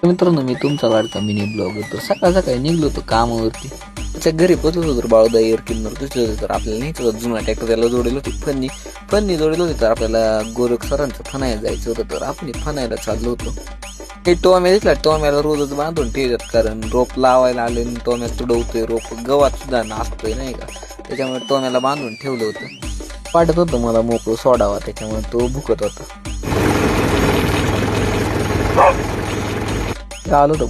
मित्रांनो, मी तुमचा लाडका मिनी ब्लॉगर. तर सकाळ सकाळी निघलो होतो कामावरती. त्याच्या घरी पोहोचलो होतो. बाळूदा एअर किन्नर दिसलो होतो. तर आपल्याला नाही होता जुना ट्रॅक्टर, त्याला जोडेल होती फन्नी जोडेल होती. तर आपल्याला गोरख सरांचं फनायला जायचं होतं. तर आपण फनायला चाललो होतो. हे टोम्या दिसला, टोम्याला रोजच बांधून ठेवतात, कारण रोप लावायला आले टोम्या तुडवतोय, रोप गवात सुद्धा नाचतोय नाही का. त्याच्यामुळे टोम्याला बांधून ठेवलं होतं. वाटत होतं मला मोकळं सोडावा, त्याच्यामुळे तो भुकत होता. आलो होतो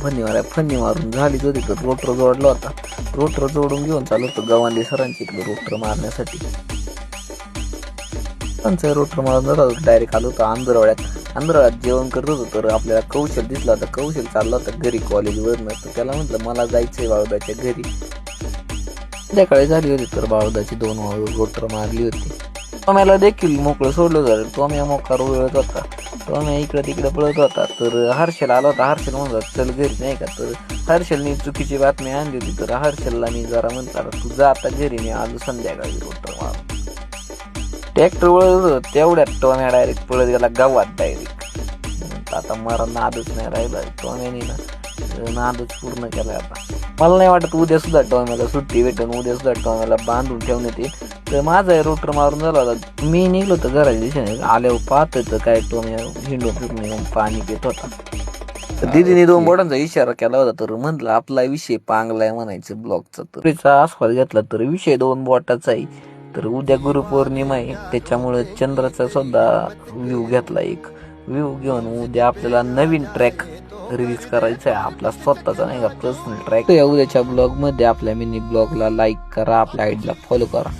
फन्नी मारून झालीच होती. तर रोटर जोडला होता. रोटर जोडून घेऊन चालू होतो गवांडी सरांची इकडे रोटर मारण्यासाठी. त्यांचं रोटर मारून जात डायरेक्ट आलो होतो अंधरवाड्यात जेवण करत होतो. तर आपल्याला कौशल दिसला होता. कौशल चालला होता घरी कॉलेजवरनं. तर त्याला म्हटलं मला जायचंय बाळूदाच्या घरी. संध्याकाळी झाली होती. तर बाळूदाची 2 रोटर मारली होती. टोम्याला देखील मोकळं सोडलं जातं. टोम्या मोकार वळत होता. टोम्या इकडे तिकडे पळत होता. तर हर्षल आला होता. हर्षल म्हणला चल घरी नाही का. तर हर्षलने चुकीची बातमी आणली होती. तर हर्षलला मी जरा म्हणता तू जा आता घरी, मी आलो संध्याकाळी रोटर मारून. ट्रॅक्टर वळत होतं तेवढ्यात टोम्या डायरेक्ट पळत गेला गावात डायरेक्ट. आता मला नादच नाही राहिला. टोम्याने ना नादच पूर्ण केलाय आता. मला नाही वाटत उद्या सुद्धा टोम्याला सुट्टी भेटून उद्या सुद्धा टोम्याला बांधून ठेवण्यात येईल. तर माझा रोटर मारून झाला होता. मी निघलो होतो घराच्या दिशेने. आल्यावर पाहत होतं काय टोम्या हिंडून फिरून येऊन पाणी पित होता. तर दिदीने 2 बोटांचा इशारा केला होता. तर म्हटलं आपला विषय पांगलाय म्हणायचं ब्लॉगचा. तर आस्वाद घेतला तर विषय 2 बोटाचा आहे. तर उद्या गुरुपौर्णिमा आहे, त्याच्यामुळे चंद्राचा सुद्धा व्ह्यू घेतला. एक व्ह्यू घेऊन उद्या आपल्याला नवीन ट्रॅक रिलीज करायचा आहे, आपला स्वतःचा नाही का पर्सनल ट्रॅक. या उद्याच्या ब्लॉग मध्ये आपल्या मिनी ब्लॉगला लाईक करा, आपल्या आयडीला फॉलो करा.